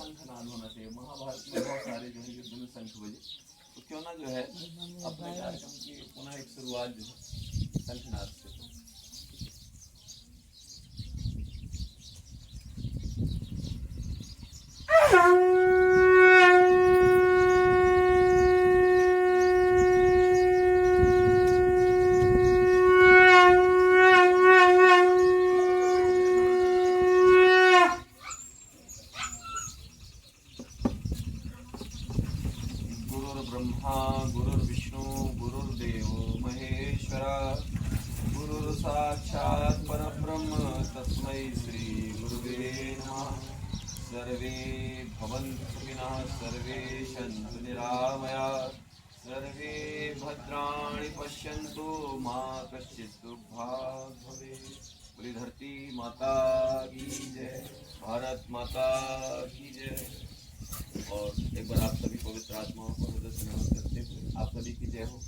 शंखनाद होना चाहिए। महाभारत में बहुत सारे जो है युद्ध में शंख बजे, तो क्यों ना जो है अपने कार्यक्रम की पुनः एक शुरुआत जो है शंखनाद से। गुरुर्ब्रह्मा गुरुर्विष्णु गुरुर्देव महेश्वरा, गुरुर् साक्षात् परब्रह्म तस्मै श्री गुरुवे नमः। सर्वे भवन्तु सुखिनः, सर्वे सन्तु निरामयाः, सर्वे भद्राणि पश्यन्तु मा कश्चित् दुःखभाग् भवेत्। पूरी धरती माता की जय, भारत माता की जय। और एक बार आप सभी पवित्र आत्माओं को हृदय से नमन करते हुए आप सभी की जय हो।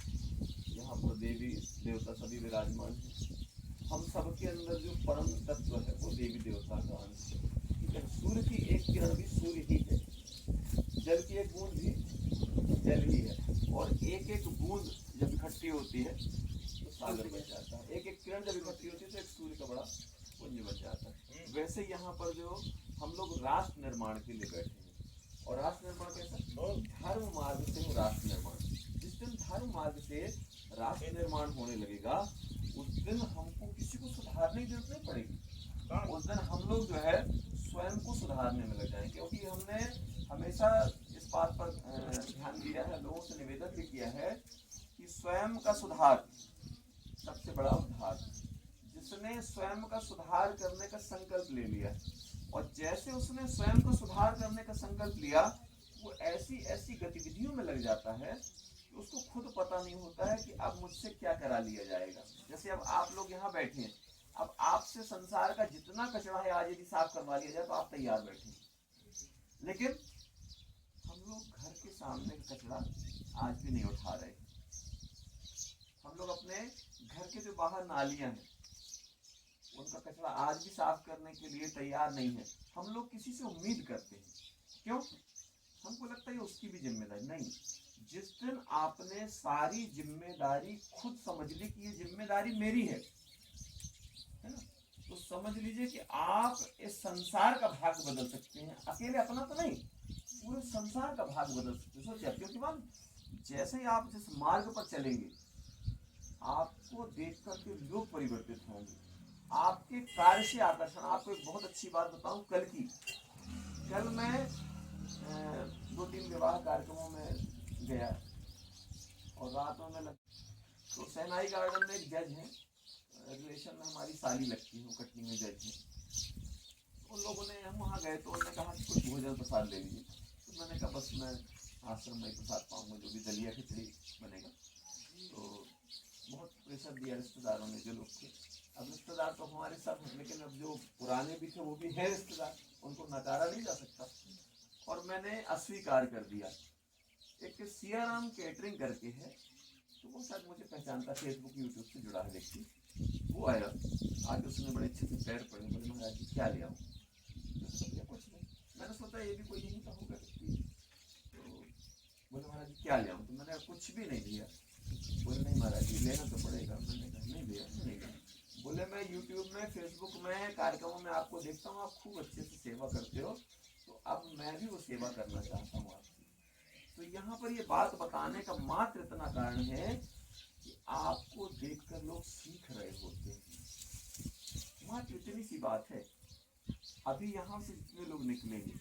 यहाँ पर देवी देवता सभी विराजमान हैं। हम सबके अंदर जो परम तत्व है वो देवी देवता का अंश है, ठीक है। सूर्य की एक किरण भी सूर्य ही है, जल की एक बूंद भी जल ही है, और एक एक बूंद जब इकट्ठी होती है तो सागर बन जाता है, एक एक किरण जब इकट्ठी होती है तो एक सूर्य का बड़ा पुंज बन जाता है। वैसे यहाँ पर जो हम लोग राष्ट्र निर्माण के लिए बैठे हैं, और राष्ट्र निर्माण कैसा? धर्म मार्ग से हो राष्ट्र निर्माण। जिस दिन धर्म मार्ग से राष्ट्र निर्माण होने लगेगा उस दिन हमको किसी को सुधारने की जरूरत नहीं पड़ेगी। उस दिन हम लोग जो है स्वयं को सुधारने में लग जाएंगे, क्योंकि हमने हमेशा इस बात पर ध्यान दिया है, लोगों से निवेदन भी किया है कि स्वयं का सुधार सबसे बड़ा उद्धार। जिसने स्वयं का सुधार करने का संकल्प ले लिया, और जैसे उसने स्वयं को सुधार करने का संकल्प लिया, वो ऐसी ऐसी गतिविधियों में लग जाता है कि उसको खुद पता नहीं होता है कि अब मुझसे क्या करा लिया जाएगा। जैसे अब आप लोग यहाँ बैठे हैं, अब आपसे संसार का जितना कचरा है आज यदि साफ करवा लिया जाए तो आप तैयार बैठे, लेकिन हम लोग घर के सामने का कचरा आज भी नहीं उठा रहे। हम लोग अपने घर के जो बाहर नालियां हैं उनका कचरा आज भी साफ करने के लिए तैयार नहीं है। हम लोग किसी से उम्मीद करते हैं, क्यों? हमको लगता है उसकी भी जिम्मेदारी नहीं। जिस दिन आपने सारी जिम्मेदारी खुद समझ ली कि ये जिम्मेदारी मेरी है ना, तो समझ लीजिए कि आप इस संसार का भाग बदल सकते हैं। अकेले अपना तो नहीं, पूरे संसार का भाग बदल सकते हैं। सोचिए, क्योंकि मान जैसे ही आप जिस मार्ग पर चलेंगे आपको देख करके लोग परिवर्तित होंगे, आपके कार्य से आकर्षण। आपको एक बहुत अच्छी बात बताऊं, कल मैं 2-3 विवाह कार्यक्रमों में गया और रात में मैं तो सेनाई गार्डन में एक जज है, रिलेशन में हमारी साली लगती है, वो कटनी में जज है। उन लोगों ने, हम वहाँ गए तो उन्होंने कहा कि कुछ भोजन प्रसाद ले लीजिए। तो मैंने कहा बस मैं आश्रम में प्रसाद पाऊंगा, जो भी दलिया खिचड़ी बनेगा। तो बहुत प्रेशर दिया रिश्तेदारों ने जो लोग थे। अब रिश्तेदार तो हमारे सब हैं, लेकिन अब जो पुराने भी थे वो भी हैं रिश्तेदार, उनको नकारा नहीं जा सकता। और मैंने अस्वीकार कर दिया। एक सियाराम केटरिंग करके है, तो वो शायद मुझे पहचानता, फेसबुक यूट्यूब से जुड़ा है व्यक्ति। वो आया, आज उसने बड़े अच्छे से पैर पड़े, बोले महाराज जी क्या ले आऊँ? कुछ नहीं। मैंने सोचा ये भी कोई यहीं का होगा व्यक्ति, तो बोले महाराज जी क्या ले आऊँ? तो मैंने कुछ भी नहीं लिया। बोले नहीं महाराज जी लेना तो पड़ेगा। मैंने कहा नहीं लिया, नहीं लिया। बोले मैं यूट्यूब में, फेसबुक में, कार्यक्रमों में आपको देखता हूँ, आप खूब अच्छे से सेवा करते हो, तो अब मैं भी वो सेवा करना चाहता हूँ आपकी। तो यहाँ पर ये बात बताने का मात्र इतना कारण है कि आपको देखकर लोग सीख रहे होते हैं। मात्र इतनी सी बात है। अभी यहाँ से जितने लोग निकलेंगे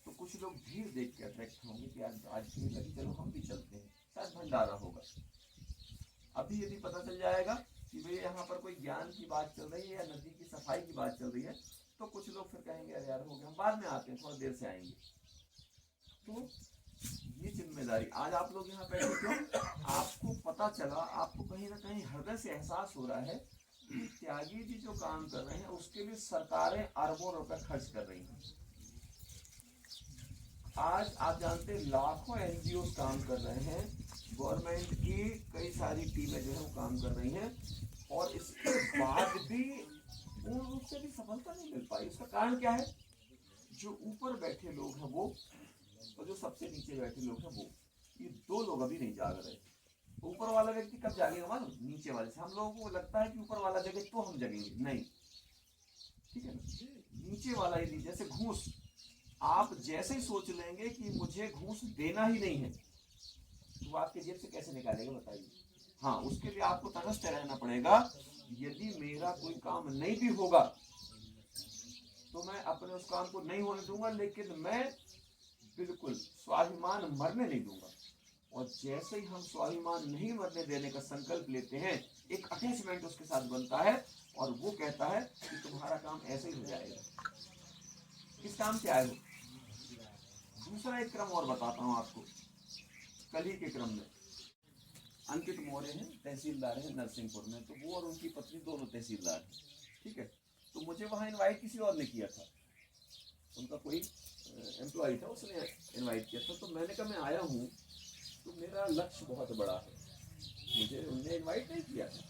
तो कुछ लोग भीड़ देख के अट्रैक्ट होंगे कि आज भीड़ लगी, चलो हम भी चलते हैं, शायद भंडारा होगा। अभी यदि पता चल जाएगा कि भाई यहाँ पर कोई ज्ञान की बात चल रही है या नदी की सफाई की बात चल रही है, तो कुछ लोग फिर कहेंगे अरे यार हो गया, हम बाद में आते हैं, थोड़ा देर से आएंगे। तो ये जिम्मेदारी आज आप लोग यहाँ बैठे, क्यों? आपको पता चला, आपको कहीं ना कहीं हृदय से एहसास हो रहा है कि त्यागी जी जो काम कर रहे हैं उसके लिए सरकारें अरबों रुपए खर्च कर रही हैं। आज आप जानते हैं लाखों एनजीओ काम कर रहे हैं, गवर्नमेंट की कई सारी टीमें जो है वो काम कर रही हैं, और इसके बाद भी पूर्ण रूप से भी सफलता नहीं मिल पाई। उसका कारण क्या है? जो ऊपर बैठे लोग हैं वो और जो सबसे नीचे बैठे लोग हैं वो, ये दो लोग अभी नहीं जाग रहे। ऊपर वाला व्यक्ति कब जागेगा मालूम? नीचे वाले से। हम लोगों को लगता है कि ऊपर वाला जगे तो हम जगेंगे, नहीं, ठीक है ना। नीचे वाला यदि जैसे घूस, आप जैसे ही सोच लेंगे कि मुझे घूस देना ही नहीं है, तो आपके जेब से कैसे निकालेगा बताइए? हाँ, उसके लिए आपको तटस्थ रहना पड़ेगा। यदि मेरा कोई काम नहीं भी होगा तो मैं अपने उस काम को नहीं होने दूंगा, लेकिन मैं बिल्कुल स्वाभिमान मरने नहीं दूंगा। और जैसे ही हम स्वाभिमान नहीं मरने देने का संकल्प लेते हैं, एक अटैचमेंट उसके साथ बनता है और वो कहता है कि तुम्हारा काम ऐसे ही हो जाएगा। किस काम से आए हो? दूसरा एक क्रम और बताता हूं आपको, कल ही के क्रम में। अंकित मौर्य हैं, तहसीलदार हैं नरसिंहपुर में, तो वो और उनकी पत्नी दोनों तहसीलदार हैं, ठीक है। तो मुझे वहां इनवाइट किसी और ने किया था, उनका कोई एम्प्लॉय था, उसने इनवाइट किया था। तो मैंने कहा मैं आया हूँ तो मेरा लक्ष्य बहुत बड़ा है, मुझे उनने इनवाइट नहीं किया था,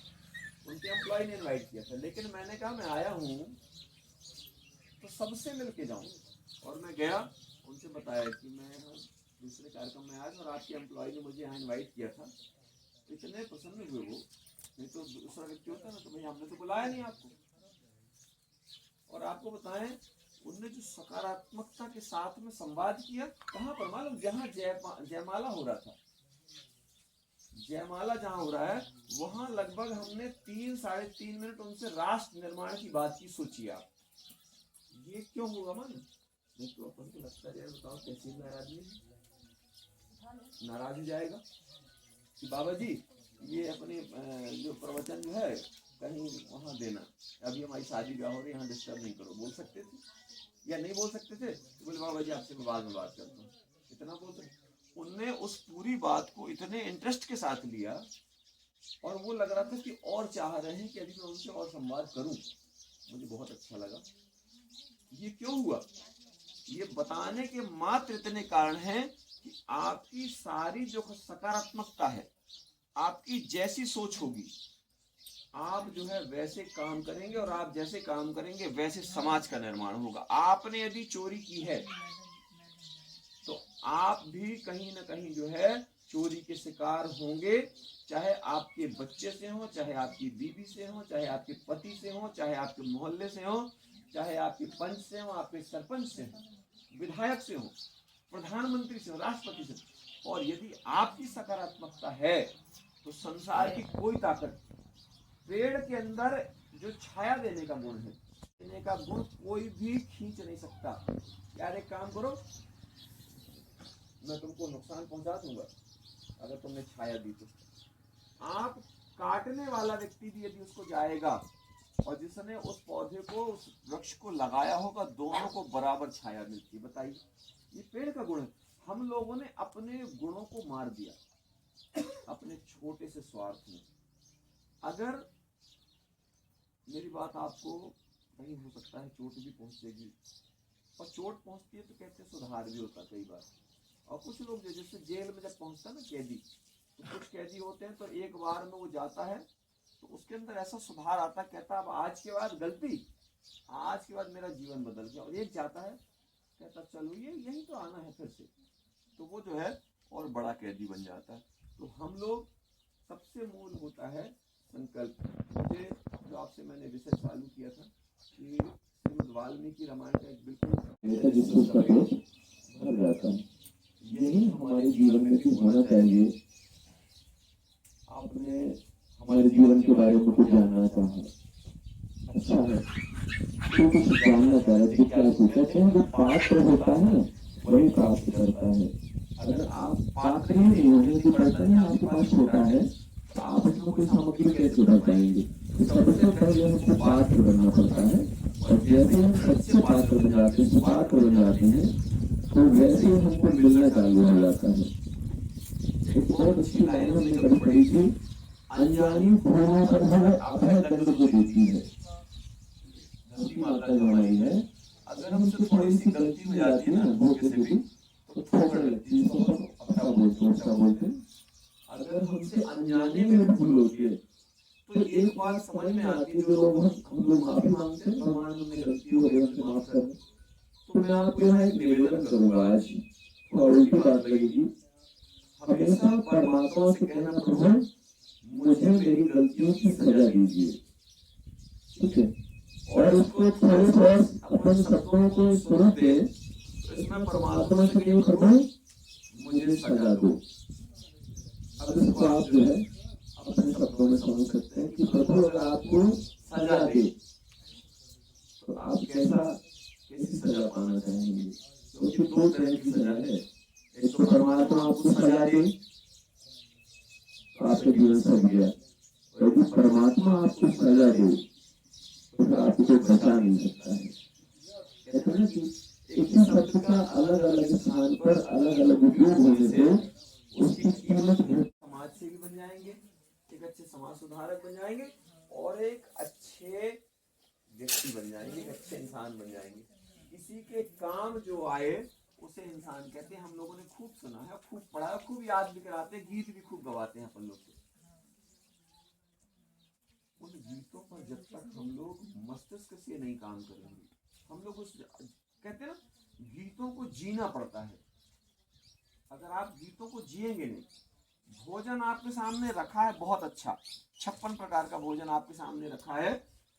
उनके एम्प्लॉय ने इनवाइट किया था, लेकिन मैंने कहा मैं आया हूँ तो सबसे मिलके जाऊँ। और मैं गया, उनसे बताया कि मैं दूसरे कार्यक्रम में आया था और आपके एम्प्लॉय ने मुझे यहाँ इन्वाइट किया था। इतने प्रसन्न हुए वो, नहीं तो दूसरा व्यक्ति होता ना तो भाई हमने तो बुलाया नहीं आपको। और आपको बताएं, उनने जो सकारात्मकता के साथ में संवाद किया, कहाँ पर मालूम? जहाँ जयमाला हो रहा था, जयमाला जहाँ हो रहा है वहां लगभग हमने 3-3.5 मिनट उनसे राष्ट्र निर्माण की बात की। सोचिए आप, ये क्यों होगा मालूम? नहीं तो अपन को लगता है, बताओ तहसीलदार आदमी नाराज हो जाएगा कि बाबा जी ये अपने जो प्रवचन जो है कहीं वहां देना, अभी हमारी शादी ब्याह हो रही है, यहाँ डिस्टर्ब नहीं करो। बोल सकते थे या नहीं बोल सकते थे? तो बोले बाबा जी आपसे मैं बाद में बात करता हूँ, इतना बोल सकते। उनने उस पूरी बात को इतने इंटरेस्ट के साथ लिया और वो लग रहा था कि और चाह रहे हैं कि अभी मैं उनसे और संवाद करूं। मुझे बहुत अच्छा लगा। ये क्यों हुआ? ये बताने के मात्र इतने कारण हैं कि आपकी सारी जो सकारात्मकता है, आपकी जैसी सोच होगी, आप जो है वैसे काम करेंगे और आप जैसे काम करेंगे वैसे समाज का निर्माण होगा। आपने यदि चोरी की है तो आप भी कहीं ना कहीं जो है चोरी के शिकार होंगे, चाहे आपके बच्चे से हो, चाहे आपकी बीवी से हो, चाहे आपके पति से हो, चाहे आपके मोहल्ले से हो, चाहे आपके पंच से हो, आपके सरपंच से हो, विधायक से हो, प्रधानमंत्री से हो, राष्ट्रपति से हो। और यदि आपकी सकारात्मकता है तो संसार की कोई ताकत, पेड़ के अंदर जो छाया देने का गुण है, देने का गुण कोई भी खींच नहीं सकता। यार एक काम करो, मैं तुमको नुकसान पहुंचा दूंगा अगर तुमने छाया दी तो। आप काटने वाला व्यक्ति भी यदि उसको जाएगा और जिसने उस पौधे को, उस वृक्ष को लगाया होगा, दोनों को बराबर छाया मिलती है। बताइए, ये पेड़ का गुण है। हम लोगों ने अपने गुणों को मार दिया अपने छोटे से स्वार्थ में। अगर मेरी बात आपको कहीं हो सकता है चोट भी पहुंचेगी, और चोट पहुंचती है तो कहते हैं सुधार भी होता कई बार। और कुछ लोग जैसे जेल में जब पहुंचता है ना कैदी, तो कुछ कैदी होते हैं तो एक बार में वो जाता है तो उसके अंदर ऐसा सुधार आता है, कहता अब आज के बाद गलती, आज के बाद मेरा जीवन बदल गया। और एक जाता है कहता चलो ये यही तो आना है फिर से, तो वो जो है और बड़ा कैदी बन जाता है। तो हम लोग, सबसे मूल होता है संकल्प। मुझे जो आपसे मैंने विषय चालू किया था कि श्रीमद् वाल्मीकि रामायण का एक बिल्कुल भर जाता है, यही हमारे जीवन में भी होना चाहिए। आपने हमारे जीवन के बारे में कुछ जानना चाहा, अच्छा है तो कुछ जानना चाह रहे थे, क्या कहते हैं जो पात्र होता है वही प्राप्त करता है। अगर आप पात्र ही नहीं होंगे, जो बर्तन आपके पास होता है, तो आप इसमें कोई सामग्री कैसे भर पाएंगे? तो सबसे पहले हमको पात्र बनना पड़ता है, और जैसे हम सच्चे पात्र बन जाते हैं, सुपात्र बन जाते हैं, तो वैसे ही हमको मिलना चालू हो जाता है। एक बहुत अच्छी लाइन हमने कभी पढ़ी थी, अनजानी भूलों पर अभय दंड को देती है। धरती माता जो हमारी है, अगर हमसे थोड़ी सी गलती हो जाती है ना धोखे से भी, तो ठोकर लगती है, तो अच्छा बोलते। अगर हमसे अनजाने में भूल होती है तो एक बात समझ में आती है, जो लोग हम लोग माफी मांगते हैं, भगवान हमने गलती हो गई हमसे माफ कर दो, तो मैं आपको यहाँ एक निवेदन करूंगा आज, और उल्टी बात लगेगी। हमेशा परमात्मा से कहना, प्रभु मुझे मेरी गलतियों की सजा दीजिए, ठीक है। और उसको थोड़े थोड़ा अपने शब्दों को स्वरूप दे, तो इसमें परमात्मा से कहिए, प्रभु मुझे सजा दो। अब इसको आप जो है अपने शब्दों में समझ सकते हैं कि प्रभु अगर आपको सजा दे तो आप कैसी सजा पाना चाहेंगे। क्योंकि दो तरह की सजा है। एक तो परमात्मा आपको सजा दे तो आपका जीवन सज गया, और यदि परमात्मा आपको सजा दे तो फिर आपको बचा नहीं सकता है। कहते हैं कि एक ही शब्द का अलग अलग स्थान पर अलग अलग उपयोग होने से उसकी कीमत समाज से भी बन जाएंगे, एक अच्छे समाज सुधारक बन जाएंगे, और एक अच्छे व्यक्ति बन जाएंगे, एक अच्छे इंसान बन जाएंगे। किसी के काम जो आए उसे इंसान कहते हैं। हम लोगों ने खूब सुना है, खूब पढ़ा है, खूब याद भी कराते हैं, गीत भी खूब गवाते हैं अपन लोग के। उन गीतों पर जब तक हम लोग मस्तिष्क से नहीं काम करेंगे, हम लोग उस कहते हैं ना, गीतों को जीना पड़ता है। अगर आप गीतों को जिएंगे नहीं, भोजन आपके सामने रखा है बहुत अच्छा, 56 प्रकार का भोजन आपके सामने रखा है,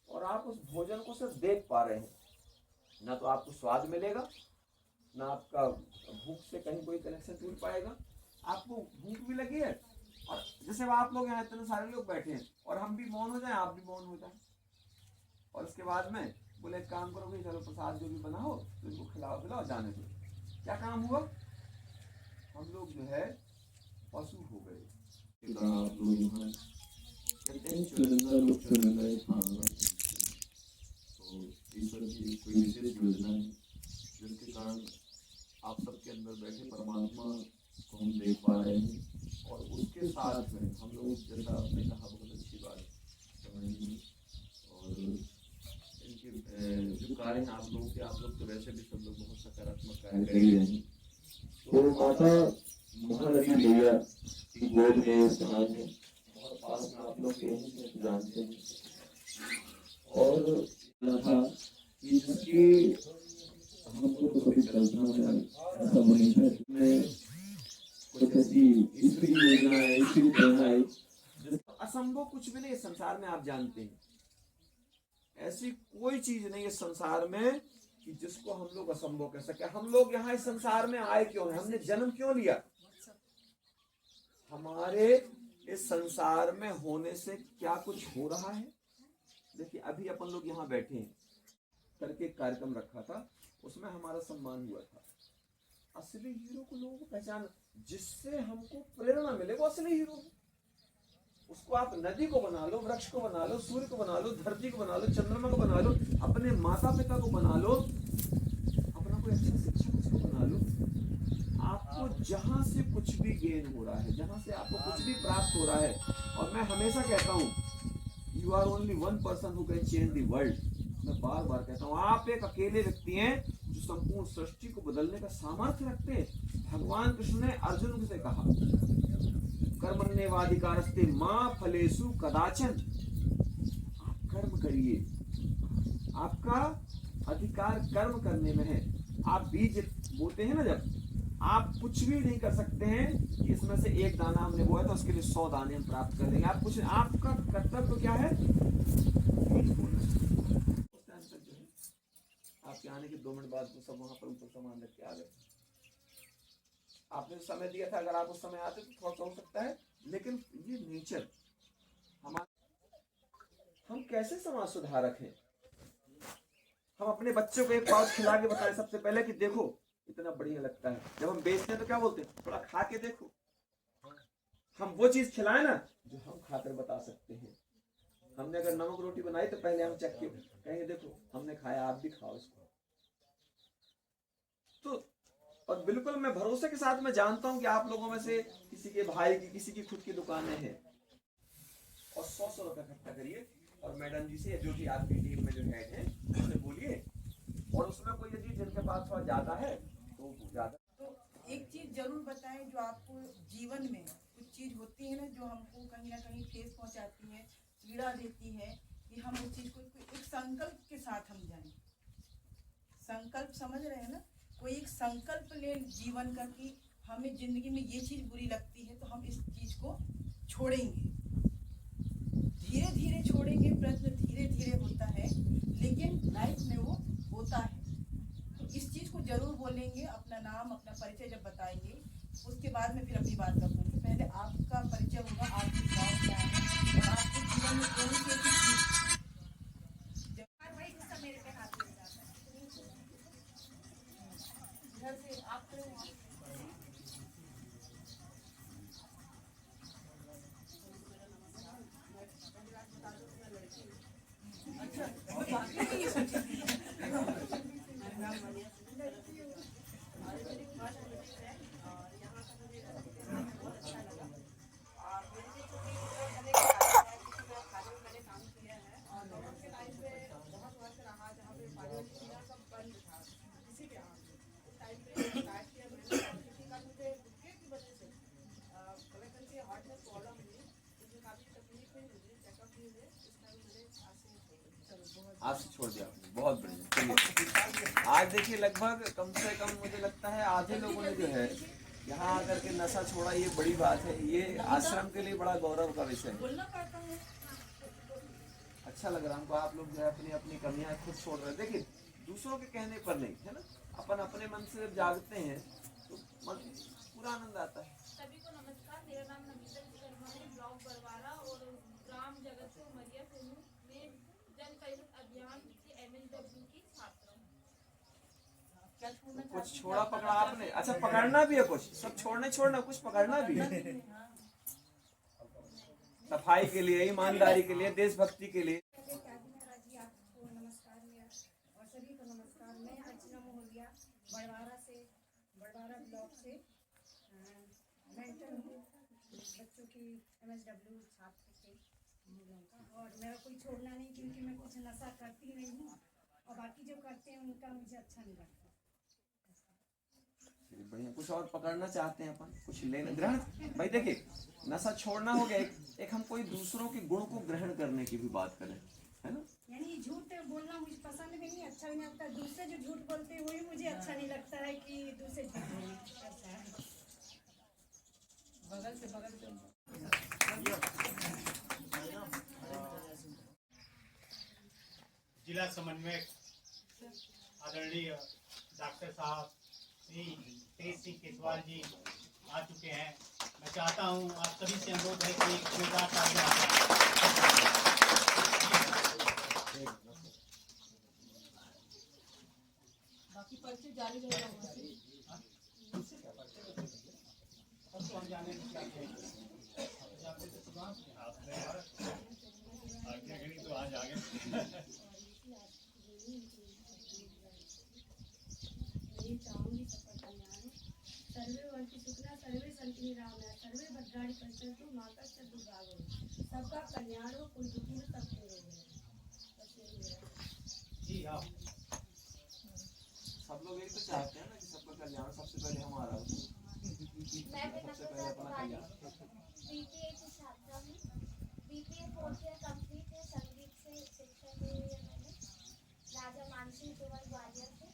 और आप उस भोजन को सिर्फ देख पा रहे हैं, ना तो आपको स्वाद मिलेगा, ना आपका भूख से कहीं कोई कनेक्शन टूट पाएगा। आपको भूख भी लगी है, और जैसे आप लोग यहाँ इतने सारे लोग बैठे हैं और हम भी मौन हो जाएं, आप भी मौन हो जाएं, और उसके बाद में बोले एक काम करो भाई, चलो प्रसाद जो भी बनाओ तो इनको खिलाओ पिलाओ, जाने दो। क्या काम हुआ? हम लोग जो है पशु हो गए। आप लोग यहाँ चुनिंदा लोग चुनिंदा तो ईश्वर की कोई विशेष योजना है जिनके कारण आप सबके अंदर बैठे परमात्मा को हम देख पा रहे हैं, और उसके साथ में हम लोग, जैसा आपने कहा, बहुत अच्छी बात समझी। और इनके जो कार्य हैं आप लोग तो वैसे भी सब लोग बहुत सकारात्मक कार्य कर ही रहे हैं। तो माता महानदी मैया की गोद में स्थान है, और पास में आप लोग यहीं से जानते हैं, और था कि जिसकी हमको तो कभी कल्पना में ऐसा नहीं है, इसमें कुछ ऐसी ईश्वरी योजना है, ईश्वरी प्रेरणा है। असंभव कुछ भी नहीं है संसार में, आप जानते हैं। ऐसी कोई चीज नहीं है संसार में कि जिसको हम लोग असंभव कह सके। हम लोग यहाँ इस संसार में आए क्यों हैं? हमने जन्म क्यों लिया? हमारे इस संसार में होने से क्या कुछ हो रहा है? देखिए, अभी अपन लोग यहाँ बैठे हैं, करके कार्यक्रम रखा था, उसमें हमारा सम्मान हुआ था। असली हीरो को लोगों को पहचान, जिससे हमको प्रेरणा मिले, वो असली हीरो है। उसको आप नदी को बना लो, वृक्ष को बना लो, सूर्य को बना लो, धरती को बना लो, चंद्रमा को बना लो, अपने माता पिता को बना लो, अपना कोई अच्छा शिक्षक उसको बना लो। आपको जहां से कुछ भी गेन हो रहा है, जहां से आपको कुछ भी प्राप्त हो रहा है, और मैं हमेशा कहता हूँ, you are only one person who can change the world. मैं बार बार कहता हूँ, आप एक अकेले व्यक्ति हैं जो संपूर्ण सृष्टि को बदलने का सामर्थ्य रखते हैं। भगवान कृष्ण ने अर्जुन से कहा, कर्मण्येवाधिकारस्ते मां फलेषु कदाचन। आप कर्म करिए, आपका अधिकार कर्म करने में है। आप बीज बोते हैं ना, जब आप कुछ भी नहीं कर सकते हैं, इसमें से एक दाना हमने बोया तो उसके लिए 100 दाने हम प्राप्त कर लेंगे। आप कुछ, आपका कर्तव्य तो क्या है? बीज बोना। उस टाइम तक जो है, आपके आने के 2 मिनट बाद तो सब वहां पर ऊपर सामान रख के आ गए। आपने समय दिया था, अगर आप उस समय आते तो थोड़ा सा हो सकता है, लेकिन ये नेचर हमारा। हम कैसे समाज सुधारक हैं? हम अपने बच्चों को एक पाउच खिला के बताएं सबसे पहले कि देखो इतना बढ़िया लगता है। जब हम बेचते हैं तो क्या बोलते हैं? थोड़ा खा के देखो। हम वो चीज खिलाएं ना जो हम खाकर बता सकते हैं। हमने अगर नमक रोटी बनाई तो पहले हम चख के कहेंगे देखो हमने खाया, आप भी खाओ इसको। तो और बिल्कुल मैं भरोसे के साथ मैं जानता हूं कि आप लोगों में से किसी के भाई की, किसी की खुद की दुकानें हैं, और 100 रुपए इकट्ठा करिए, और मैडम जी से, जो भी आपकी टीम में जो हेड है, उससे बोलिए, और उसमें कोई यदि जिनके पास थोड़ा ज्यादा है तो ज्यादा। तो एक चीज जरूर बताएं जो आपको जीवन में कुछ चीज होती है ना, जो हमको कहीं ना कहीं ठेस पहुंचाती है, पीड़ा देती है, कि हम उस चीज को एक संकल्प के साथ हम जाएं। संकल्प समझ रहे हैं ना, कोई एक संकल्प ले जीवन का कि हमें जिंदगी में ये चीज बुरी लगती है तो हम इस चीज को छोड़ेंगे, धीरे धीरे छोड़ेंगे। प्रयत्न धीरे धीरे होता है लेकिन लाइफ में वो होता है। तो इस चीज को जरूर बोलेंगे, अपना नाम अपना परिचय जब बताएंगे उसके बाद में फिर अपनी बात रखूंगी। पहले आपका परिचय होगा, आपकी गाँव क्या है और आपके जीवन में कौन सी ऐसी चीज मेरे पे हाथ लग जाता है घर से आप आज से छोड़ दिया आपने, बहुत बढ़िया। चलिए आज देखिए लगभग कम से कम मुझे लगता है आधे लोगों ने जो है यहाँ आकर के नशा छोड़ा, ये बड़ी बात है। ये आश्रम के लिए बड़ा गौरव का विषय है। अच्छा लग रहा हमको, आप लोग जो है अपनी अपनी कमियां खुद छोड़ रहे हैं। देखिए दूसरों के कहने पर नहीं है ना, अपन अपने मन से जब जागते हैं तो मन पूरा आनंद आता है। सभी को नमस्कार, मेरा नाम नमिता शर्मा है, ब्लॉक बरवारा और ग्राम जगतपुर मरिया समूह में जन कल्याण अभियान की MSW की छात्र हूँ। कुछ छोड़ा पकड़ा आपने? अच्छा पकड़ना भी है कुछ, सब छोड़ने छोड़ना, कुछ पकड़ना भी है। सफाई के लिए, ईमानदारी के लिए, देशभक्ति के लिए। आपको नमस्कार मेरा और सभी को नमस्कार। मैं अर्चना मोहलिया बड़वारा से, बड़वारा ब्लॉक से मेंटर हूँ बच्चों की MSW छात्र के का। और मेरा कोई छोड़ना नहीं क्योंकि मैं कुछ नशा करती नहीं हूँ और बाकी जो करते हैं उनका मुझे अच्छा नहीं लगता। बढ़िया। कुछ और पकड़ना चाहते हैं अपन, कुछ लेना ग्रहण? भाई देखिए नशा छोड़ना हो गया, एक हम कोई दूसरों के गुण को ग्रहण करने की भी बात करें, है ना? यानी झूठ बोलना मुझे पसंद भी नहीं, अच्छा भी नहीं लगता। दूसरे जो झूठ बोलते हैं वही मुझे अच्छा नहीं लगता है कि दूसरे झूठ बोलें। ऐसा है। बगल से जिला समन्वयक आदरणीय डॉक्टर साहब श्री तेज सिंह केसवाल जी आ चुके हैं। मैं चाहता हूं आप सभी से अनुरोध है कि एक जोरदार तालियां। बाकी परिचय जारी रहेगा। तो आज आगे चाहूंगी सबका कल्याण सर्वे वर्ती शुक्ला सर्वे संतनी राम है सर्वे भद्राणी पंचतु माता से दुर्भाग हो, सबका कल्याण हो, कोई दुखी में सबके रोग है। बस यही मेरा। जी हाँ, सब लोग यही तो चाहते हैं ना कि सबका कल्याण सबसे पहले हमारा हो। सबसे पहले अपना कल्याण। BPA की छात्रा हूँ। BPA 4th ईयर कंप्लीट है, संगीत से शिक्षा ली है मैंने राजा मानसिंह तोमर ग्वालियर से।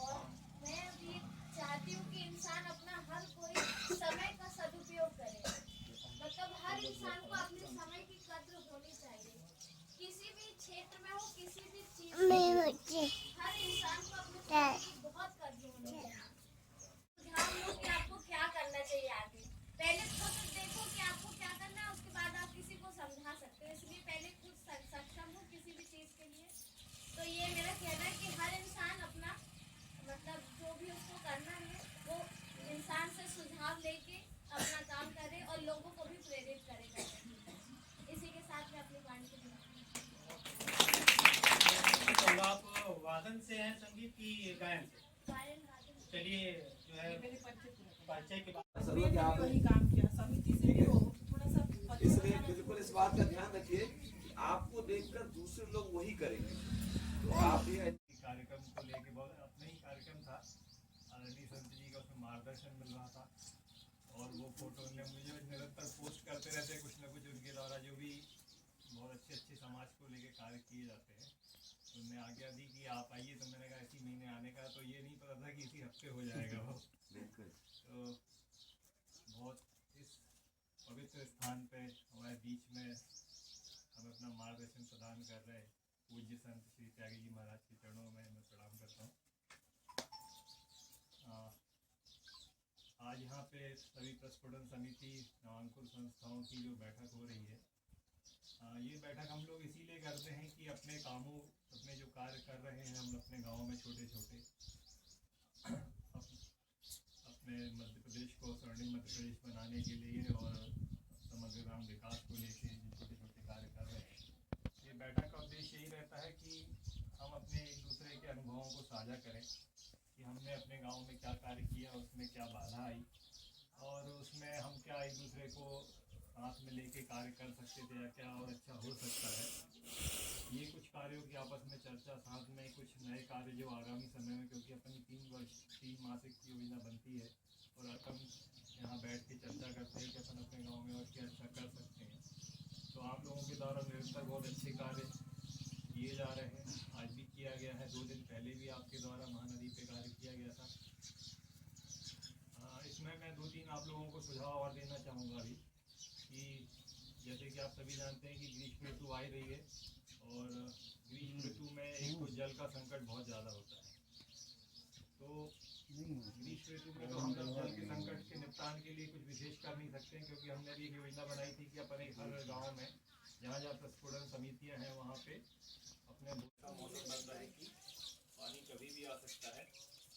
और मैं अभी चाहती हूँ कि इंसान अपना हर कोई समय का सदुपयोग करे, मतलब हर इंसान को अपने समय की कद्र होनी चाहिए। किसी भी क्षेत्र में हो, किसी भी चीज में, हर इंसान को अपने समय की बहुत कद्र होनी चाहिए। ध्यान दो कि आपको क्या करना चाहिए आगे। पहले खुद देखो कि आपको क्या करना है, उसके बाद आप किसी को समझा सकते हो। इसलिए पहले खुद सक्षम हो किसी भी चीज के लिए। तो ये मेरा कहना है कि हर इंसान अपना मतलब जो भी उसको करना है वो इंसान से सुझाव लेके अपना काम करे और लोगों को भी प्रेरित करे। इसी के साथ मैं अपनी वाणी को तो आप वादन से हैं संगीत की गायन से? चलिए जो है परिचय के बाद जरूरत है आप वही काम किया समिति से भी हो, थोड़ा सा इसलिए बिल्कुल इस बात का ध्यान रखिए कि आपको देखकर दूसरे लोग वही करेंगे। तो आप भी कार्यक्रम को लेके बहुत अपना ही कार्यक्रम था, आदरणीय संत जी का उसमें मार्गदर्शन मिल रहा था और वो फोटो ने मुझे निरंतर पोस्ट करते रहते कुछ ना कुछ उनके द्वारा जो भी बहुत अच्छे अच्छे समाज को लेके कार्य किए जाते हैं। उनने आज्ञा दी कि आप आइए, तो मैंने कहा इसी महीने आने का, तो ये नहीं पता था कि इसी हफ्ते हो जाएगा वो। बिल्कुल। तो बहुत इस पवित्र स्थान पे हमारे बीच में हमें अपना मार्गदर्शन प्रदान कर रहे पूज्य संत श्री त्यागी जी महाराज के चरणों में मैं प्रणाम करता हूँ। आज यहाँ पे सभी प्रस्फुटन समिति नवांकुर संस्थाओं की जो बैठक हो रही है, ये बैठक हम लोग इसीलिए करते हैं कि अपने कामों, अपने जो कार्य कर रहे हैं हम अपने गाँव में छोटे छोटे, अपने मध्य प्रदेश को स्वर्णिम मध्य प्रदेश बनाने के लिए और समग्र ग्राम विकास को लेके जो छोटे छोटे कार्य कर रहे हैं, ये बैठक का उद्देश्य यही रहता है कि हम अपने एक दूसरे के अनुभवों को साझा करें कि हमने अपने गांव में क्या कार्य किया, उसमें क्या बाधा आई और उसमें हम क्या एक दूसरे को साथ में लेके कार्य कर सकते थे या क्या और अच्छा हो सकता है। ये कुछ कार्यों की आपस में चर्चा, साथ में कुछ नए कार्य जो आगामी समय में, क्योंकि अपनी 3 मासिक की योजना बनती है और अपन यहाँ बैठ के चर्चा करते हैं कि अपन अपने गाँव में और क्या अच्छा कर सकते हैं। तो आप लोगों के द्वारा निरंतर बहुत अच्छे कार्य किए जा रहे हैं, आज भी किया गया है, 2 दिन पहले भी आपके द्वारा महानदी पे कार्य किया गया था। इसमें मैं 2-3 आप लोगों को सुझाव और देना चाहूँगा अभी कि जैसे कि आप सभी जानते हैं कि ग्रीष्म ऋतु आ रही है और ग्रीष्म ऋतु में एक तो जल का संकट बहुत ज़्यादा होता है। तो ग्रीष्म ऋतु में तो हम लोग जल के संकट के निपटान के लिए कुछ विशेष कर नहीं सकते हैं, क्योंकि हमने भी एक योजना बनाई थी कि अपन एक हर गाँव में जहाँ जहाँ प्रस्फुटन समितियाँ हैं वहाँ पे अपने का मौसम बन रहा है कि पानी कभी भी आ सकता है।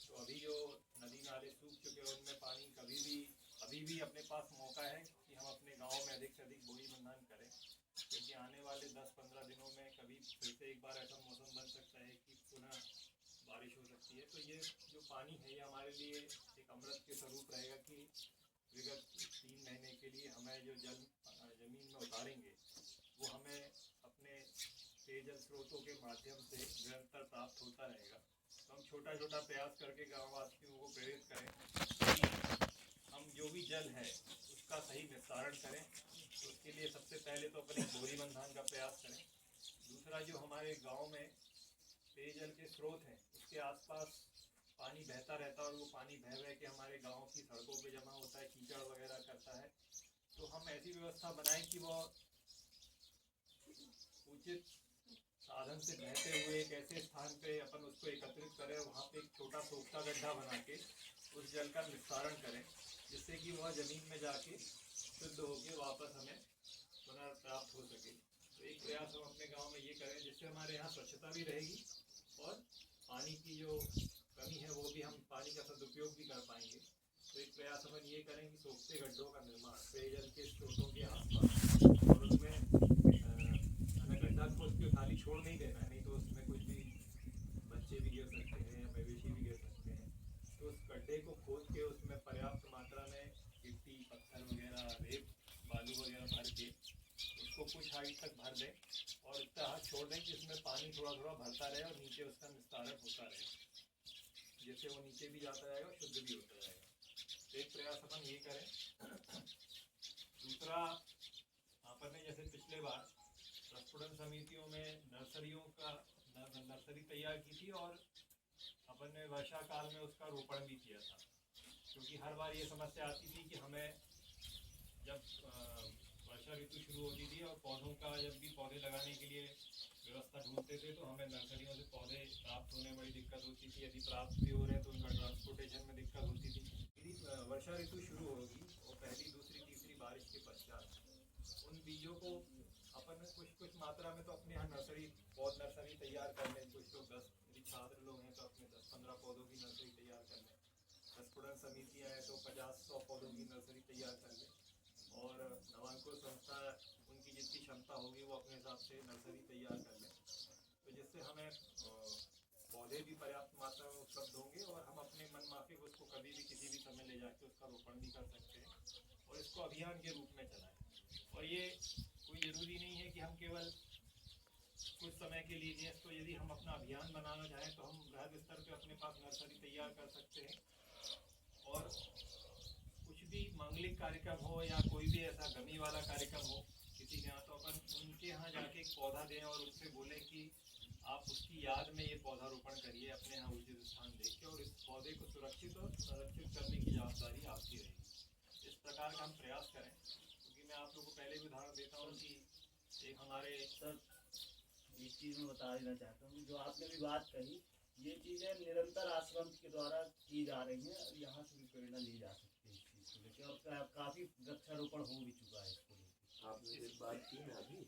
तो अभी जो नदी नाले सूख चुके हैं उनमें पानी अभी भी अपने पास मौका है कि हम अपने गांव में अधिक से अधिक बोई बंधान करें, क्योंकि आने वाले 10-15 दिनों में कभी फिर से एक बार ऐसा मौसम बन सकता है कि पुनः बारिश हो सकती है। तो ये जो पानी है ये हमारे लिए एक अमृत के स्वरूप रहेगा कि विगत 3 महीने के लिए हमें जो जल जमीन में उतारेंगे वो हमें अपने पेयजल स्रोतों के माध्यम से निरंतर प्राप्त होता रहेगा। तो हम छोटा छोटा प्रयास करके गाँववासियों को प्रेरित करें कि हम जो भी जल है उसका सही निस्तारण करें। तो उसके लिए सबसे पहले तो अपने बोरी बंधान का प्रयास करें। दूसरा, जो हमारे गांव में पेयजल के स्रोत हैं उसके आसपास पानी बहता रहता है और वो पानी बह के हमारे गांव की सड़कों पे जमा होता है, कीचड़ वगैरह करता है। तो हम ऐसी व्यवस्था बनाएं कि वो उचित साधन से बहते हुए एक ऐसे स्थान पे अपन उसको एकत्रित करें, वहाँ पे एक छोटा सोखता गड्ढा बना के उस जल का निस्तारण करें, जिससे कि वह जमीन में जाके शुद्ध होके वापस हमें पुनर्प्राप्त हो सके। तो एक प्रयास हम अपने गांव में ये करें जिससे हमारे यहाँ स्वच्छता भी रहेगी और पानी की जो कमी है वो भी, हम पानी का सदुपयोग भी कर पाएंगे। तो एक प्रयास हम ये करें कि सोखते गड्ढों का निर्माण पेयजल के स्रोतों के आसपास, और उसमें गड्ढा खोद के खाली छोड़ नहीं देना है, नहीं तो उसमें कुछ भी बच्चे भी गिर सकते हैं या मवेशी भी गिर सकते हैं। तो उस गड्ढे को खोद के उसमें पर्याप्त मात्रा में गिट्टी, पत्थर वगैरह, रेत, बालू वगैरह भर के उसको कुछ हाइट तक भर दें और इतना हाथ छोड़ दें कि उसमें पानी थोड़ा थोड़ा भरता रहे और नीचे उसका निस्तारण होता रहे, जिससे वो नीचे भी जाता जाएगा, शुद्ध भी होता जाएगा। तो एक प्रयास अपन ये करें। दूसरा, अपन ने जैसे पिछले बार प्रस्फुटन समितियों में नर्सरी तैयार की थी और अपन ने वर्षा काल में उसका रोपण भी किया था, क्योंकि हर बार ये समस्या आती थी कि हमें जब वर्षा ऋतु शुरू होती थी और पौधों का जब भी पौधे लगाने के लिए व्यवस्था ढूंढते थे तो हमें नर्सरियों से पौधे प्राप्त होने में बड़ी दिक्कत होती थी। यदि प्राप्त भी हो रहे हैं तो उनका ट्रांसपोर्टेशन में दिक्कत होती थी। यदि वर्षा ऋतु शुरू होगी और पहली, दूसरी, तीसरी बारिश के पश्चात उन बीजों को अपन कुछ मात्रा में तो अपने यहाँ पौध नर्सरी तैयार कर लें। कुछ लोग 10 यदि छात्र लोग हैं तो अपने 10-15 पौधों की नर्सरी तैयार कर लें। प्रस्फुटन समितियाँ हैं तो 50-100 पौधों की नर्सरी तैयार कर लें और नवांकुर संस्था उनकी जितनी क्षमता होगी वो अपने हिसाब से नर्सरी तैयार कर लें। तो जिससे हमें पौधे भी पर्याप्त मात्रा में उपलब्ध होंगे और हम अपने मन माफिक उसको कभी भी किसी भी समय ले जाके उसका रोपण भी कर सकते हैं और इसको अभियान के रूप में चलाएं। और ये कोई ज़रूरी नहीं है कि हम केवल कुछ समय के लिए दें इसको। यदि हम अपना अभियान बनाना चाहें तो हम बृहद स्तर पे अपने पास नर्सरी तैयार कर सकते हैं और कुछ भी मांगलिक कार्यक्रम हो या कोई भी ऐसा गमी वाला कार्यक्रम हो किसी के यहाँ, तो अपन उनके यहाँ जाके एक पौधा दें और उससे बोलें कि आप उसकी याद में ये पौधारोपण करिए अपने यहाँ उचित स्थान देख के, और इस पौधे को सुरक्षित और संरक्षित करने की जवाबदारी आपकी रहेगी। इस प्रकार का हम प्रयास करें, क्योंकि मैं आप लोगों को पहले भी उदाहरण देता हूँ कि एक हमारे सर एक चीज़ मैं बता देना चाहता हूँ, जो आपने भी बात कही, ये चीज़ें निरंतर आश्रम के द्वारा की जा रही हैं और यहाँ से भी प्रेरणा ली जा सकती है इस चीज़ को लेकर, और काफ़ी वृक्षारोपण हो भी चुका है इसको लेकर। आपने एक बात की ना अभी,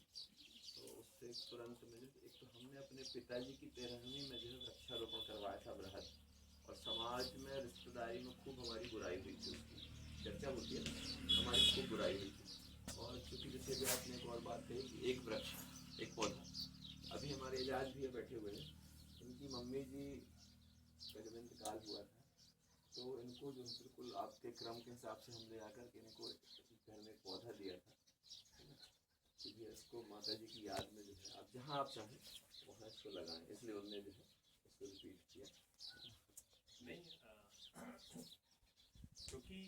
तो उससे तुरंत मुझे एक तो हमने अपने पिताजी की 13वीं में जो है वृक्षारोपण करवाया था बृहद, और समाज में रिश्तेदारी में खूब हमारी बुराई हुई थी, उसकी चर्चा होती है ना, हमारी खूब बुराई हुई थी। और क्योंकि जैसे भी आपने एक और बात कही कि एक वृक्ष एक पौधा, अभी हमारे इजाज भी बैठे हुए हैं, इनकी मम्मी जी का जब इंतकाल हुआ था तो इनको जो बिल्कुल आपके क्रम के हिसाब से हमने आकर के इनको घर में एक पौधा दिया था, है ना, कि ये इसको माता जी की याद में जो है आप जहाँ आप चाहें वहाँ इसको लगाएं, इसलिए उन्होंने जो है इसको रिपीट किया। नहीं, क्योंकि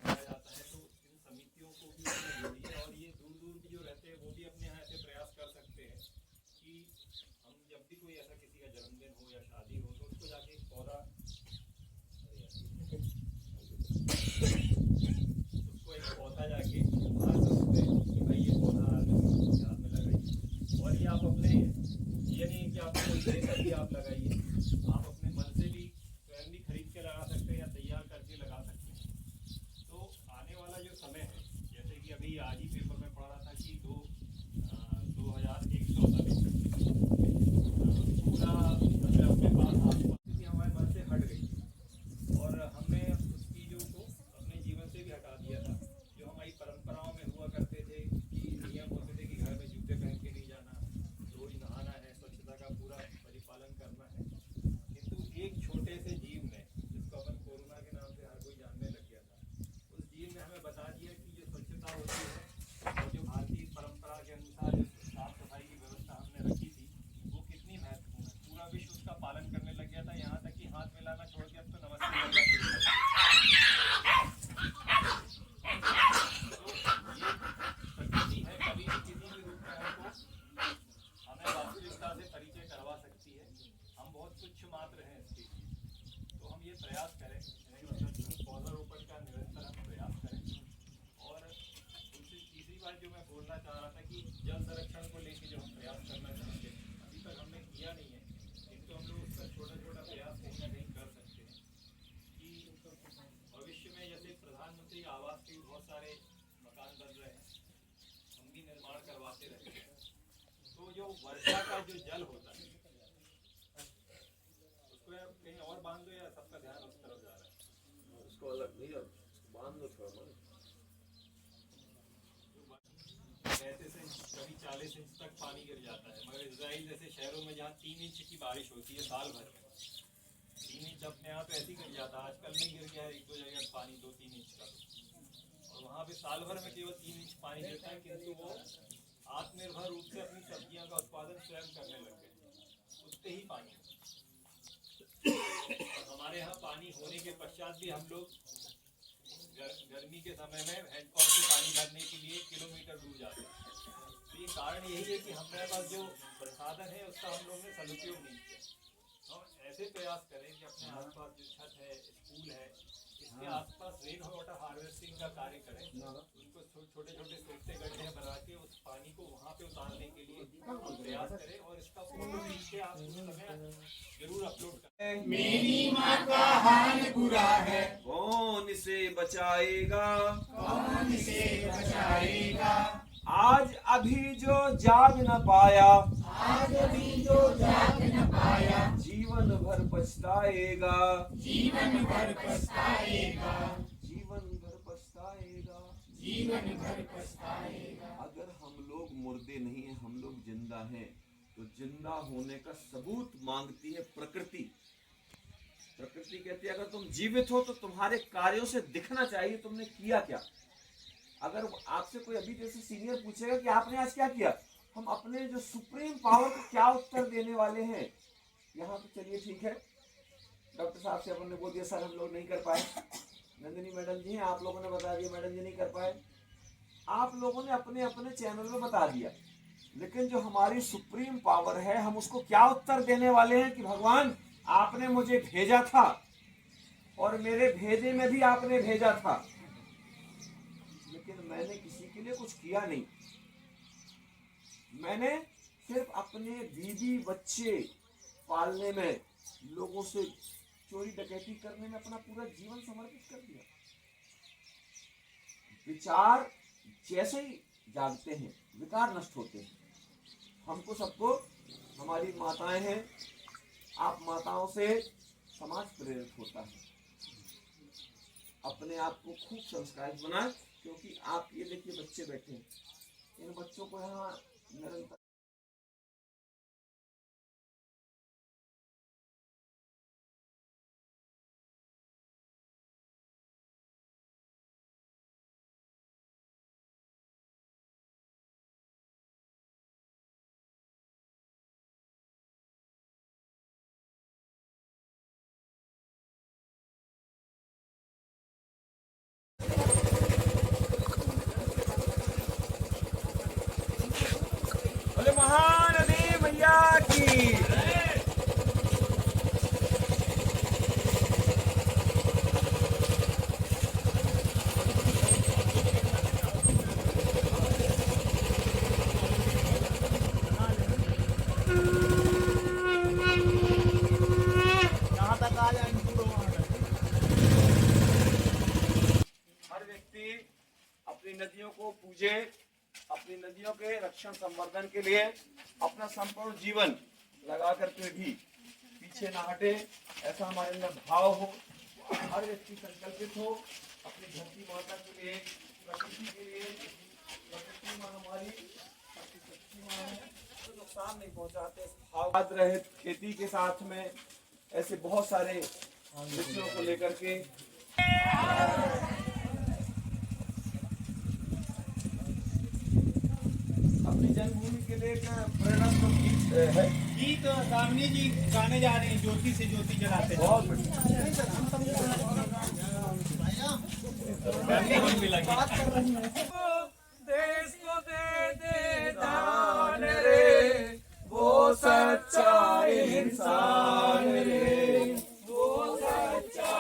कहा जाता है तो इन समितियों को भी जोड़िए, और ये दूर दूर भी जो रहते हैं वो भी अपने यहाँ ऐसे प्रयास कर सकते हैं कि हम जब भी कोई ऐसा किसी का जन्मदिन हो या शादी हो तो उसको जाके एक पौधा, उसको एक पौधा जाके बाहर से उसमें कि भाई ये पौधा याद में लगाइए। और ये आप अपने, ये नहीं कि आपको कोई दे तभी आप लगाइए, आप अपने मन से भी स्वयं भी खरीद के लगा सकते हैं या तैयार करके लगा सकते हैं। तो आने वाला जो समय है, जैसे कि अभी आज ही पेपर में पढ़ रहा था कि 2100 तक पूरा मतलब अपने पास आसपास हमारे मन से हट गई, और हमने उसकी जो को अपने जीवन से भी हटा दिया था। जो हमारी परंपराओं में हुआ करते थे कि नियम होते थे कि घर में जूते पहन के नहीं जाना, रोज नहाना है, स्वच्छता का पूरा परिपालन करना है, किंतु एक छोटे से जीव ने, जिसको अपन कोरोना के नाम से हर कोई जानने लग गया था, उस जीव ने हमें बता दिया कि जो स्वच्छता होती है और जो भारतीय परंपरा के अनुसार जो साफ सफाई की व्यवस्था हमने रखी थी वो कितनी महत्वपूर्ण है। पूरा विश्व उसका पालन करने लग गया था, यहाँ तक कि हाथ मिलाना छोड़ के अब तो नमस्ते करना शुरू कर दिया। तो ये प्रकृति है, कभी भी किसी भी रूप में हमको हमें वास्तविकता से परिचय करवा सकती है। हम बहुत तुच्छ मात्र हैं इसके लिए, तो हम ये प्रयास करें, पौधारोपण का निरंतर हम प्रयास करें। और तीसरी बात जो मैं बोलना चाह रहा था कि जल संरक्षण को लेकर जो हम प्रयास करना चाहते हैं, अभी तक हमने किया नहीं है, किंतु हम लोग उसका छोटा छोटा प्रयास कहीं ना कहीं कर सकते हैं कि भविष्य में जैसे प्रधानमंत्री आवास के बहुत सारे मकान बन रहे हैं, हम भी निर्माण करवाते रहते हैं, तो जो वर्षा का जो जल होता है उसको कहीं और बांध दो या सबका ध्यान उस तरफ जा रहा है, उसको अलग नहीं, अब बांध दो थोड़ा मन, 35 इंच कभी 40 इंच तक पानी गिर जाता है। मगर इजराइल जैसे शहरों में जहाँ 3 इंच की बारिश होती है साल भर में, 3 इंच अपने यहाँ तो ऐसे ही गिर जाता है, आजकल नहीं गिर गया है 1-2 जगह पानी 2-3 इंच का, और वहाँ पे साल भर में केवल 3 इंच पानी गिरता है, किंतु वो आत्मनिर्भर रूप से अपनी सब्जियों का उत्पादन स्वयं करने लग गए उतने ही पानी। हमारे यहाँ पानी होने के पश्चात भी हम लोग गर्मी के समय में हैंडपंप से पानी भरने के लिए किलोमीटर दूर जाते हैं। तो ये कारण यही है कि हमारे पास जो संसाधन है उसका हम लोग ने सदुपयोग नहीं किया। हम ऐसे प्रयास करें कि अपने आसपास जो छत है, स्कूल है, इसके आसपास रेन वाटर हार्वेस्टिंग का कार्य करें, उनको छोटे छोटे सूखते गड्ढे बना के उस पानी को वहाँ पे उतारने के लिए हम प्रयास करें, और इसका फोटो खींच के आप उस समय जरूर अपलोड करें। मेरी माँ का हाल बुरा है, कौन इसे बचाएगा, कौन इसे बचाएगा। आज अभी जो जाग न पाया, आज अभी जो जाग न पाया, जीवन भर पछताएगा, जीवन भर पछताएगा, जीवन भर पछताएगा, जीवन भर पछताएगा। अगर हम लोग मुर्दे नहीं हैं, हम लोग जिंदा हैं, तो जिंदा होने का सबूत मांगती है प्रकृति। प्रकृति कहती है अगर तुम जीवित हो तो तुम्हारे कार्यों से दिखना चाहिए तुमने किया क्या। अगर आपसे कोई अभी जैसे सीनियर पूछेगा कि आपने आज क्या किया, हम अपने जो सुप्रीम पावर को क्या उत्तर देने वाले हैं। यहाँ तो चलिए ठीक है, डॉक्टर साहब से अपन ने बोल दिया सर हम लोग नहीं कर पाए, नंदिनी मैडम जी हैं आप लोगों ने बता दिया मैडम जी नहीं कर पाए, आप लोगों ने अपने अपने चैनल में बता दिया, लेकिन जो हमारी सुप्रीम पावर है, हम उसको क्या उत्तर देने वाले हैं कि भगवान आपने मुझे भेजा था और मेरे भेजे में भी आपने भेजा था, लेकिन मैंने किसी के लिए कुछ किया नहीं। मैंने सिर्फ अपने बीवी बच्चे पालने में, लोगों से चोरी डकैती करने में अपना पूरा जीवन समर्पित कर दिया। विचार जैसे ही जागते हैं, विकार नष्ट होते हैं। हमको सबको, हमारी माताएं हैं, आप माताओं से समाज प्रेरित होता है। अपने आप को खूब संस्कारित बनाएं, क्योंकि आप ये देखिए बच्चे बैठे हैं, इन बच्चों को यहाँ निरंतर बोले महानदी मैया की। जहाँ तक आ जाए हर व्यक्ति अपनी नदियों को पूजे, अपनी नदियों के रक्षण संवर्धन के लिए अपना संपूर्ण जीवन लगा करके भी पीछे ना हटे, ऐसा हमारे अंदर भाव हो। हर व्यक्ति संकल्पित हो अपनी धरती माता के लिए, प्रकृति के लिए। प्रकृति माँ हमारी शक्ति माँ है, तो नुकसान नहीं पहुंचाते। भाव रहित खेती के साथ में ऐसे बहुत सारे विषयों को लेकर के अपनी जन्मभूमि के लिए प्रेरणा गीत है। गीत दामिनी जी गाने जा रहे हैं, ज्योति से ज्योति जलाते हैं। बहुत बढ़िया। देश को दे दे दान रे, वो सच्चा इंसान रे, वो सच्चा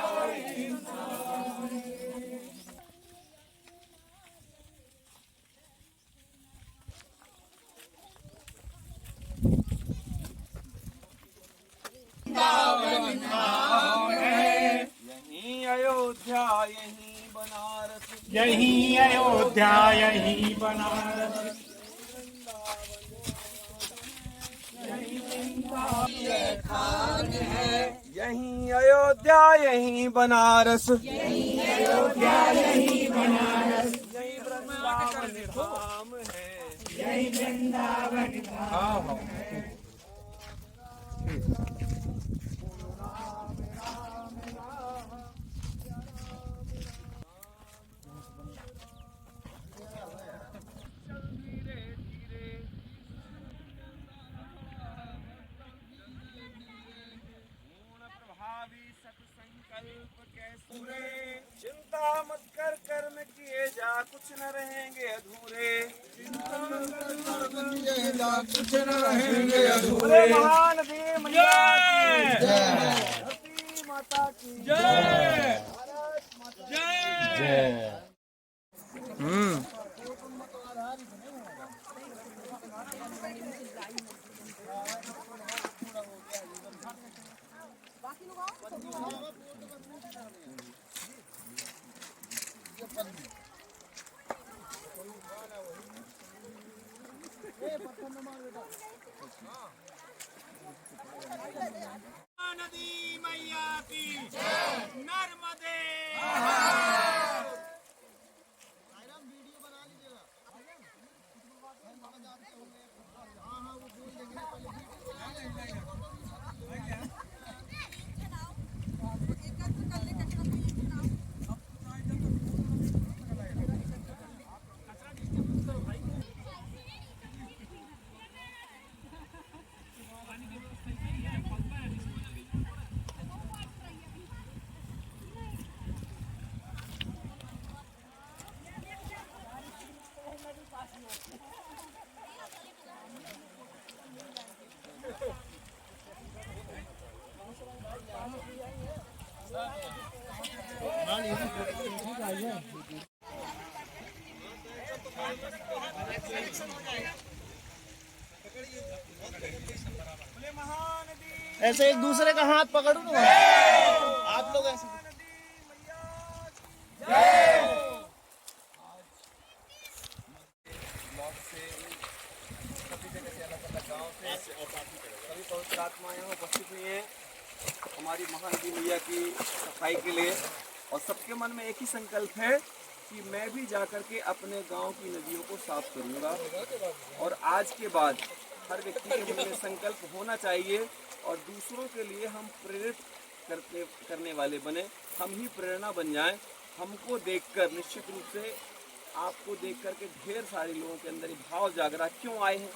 इंसान। यहीं अयोध्या यहीं बनारस, यहीं अयोध्या यहीं बनारस, यहीं अयोध्या यहीं बनारस, यहीं अयोध्या यहीं बनारस, यहीं वृंदावन धाम है, यहीं वृंदावन धाम। चिंता मत कर, कर्म किए जा, कुछ न रहेंगे अधूरे। कुछ न रहेंगे बोले महानदी मैया की जय, धरती माता की जय, भारत माता की जय। नदी मैया की नर्मदे। ऐसे एक दूसरे का हाथ पकड़ो ना आप लोग ऐसे। ब्लॉक से सभी जगह से अलग अलग गाँव से सभी पवित्र आत्मा यहाँ उपस्थित हुई हैं हमारी महानदी मैया की सफाई के लिए। और सबके मन में एक ही संकल्प है कि मैं भी जाकर के अपने गांव की नदियों को साफ करूंगा। और आज के बाद हर व्यक्ति के मन में संकल्प होना चाहिए और दूसरों के लिए हम प्रेरित करने वाले बने, हम ही प्रेरणा बन जाएं। हमको देखकर निश्चित रूप से आपको देख कर के ढेर सारे लोगों के अंदर ये भाव जागरा क्यों आए हैं।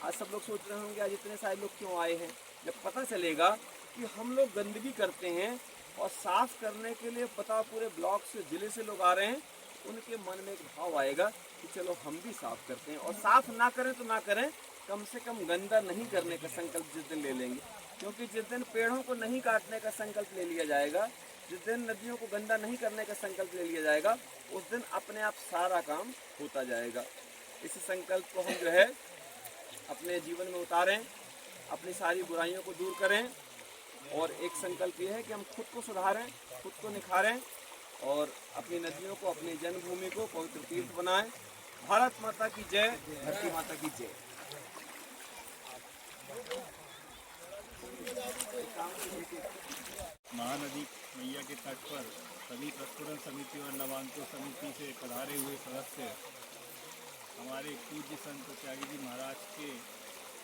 आज सब लोग सोच रहे होंगे आज इतने सारे लोग क्यों आए हैं। जब पता चलेगा कि हम लोग गंदगी करते हैं और साफ करने के लिए पता पूरे ब्लॉक से जिले से लोग आ रहे हैं, उनके मन में एक भाव आएगा कि चलो हम भी साफ करते हैं। और साफ ना करें तो ना करें, कम से कम गंदा नहीं करने का संकल्प जिस दिन ले लेंगे, क्योंकि जिस दिन पेड़ों को नहीं काटने का संकल्प ले लिया जाएगा, जिस दिन नदियों को गंदा नहीं करने का संकल्प ले लिया जाएगा, उस दिन अपने आप सारा काम होता जाएगा। इसी संकल्प को हम जो है अपने जीवन में उतारें, अपनी सारी बुराइयों को दूर करें। और एक संकल्प ये है कि हम खुद को सुधारें, खुद को निखारें और अपनी नदियों को, अपनी जन्मभूमि को पवित्र तीर्थ बनाएं। भारत माता की जय, धरती माता की जय। महानदी मैया के तट पर सभी प्रस्फुटन समिति और नवांकुर समिति से पधारे हुए सदस्य हमारे पूज्य संत त्यागी जी महाराज के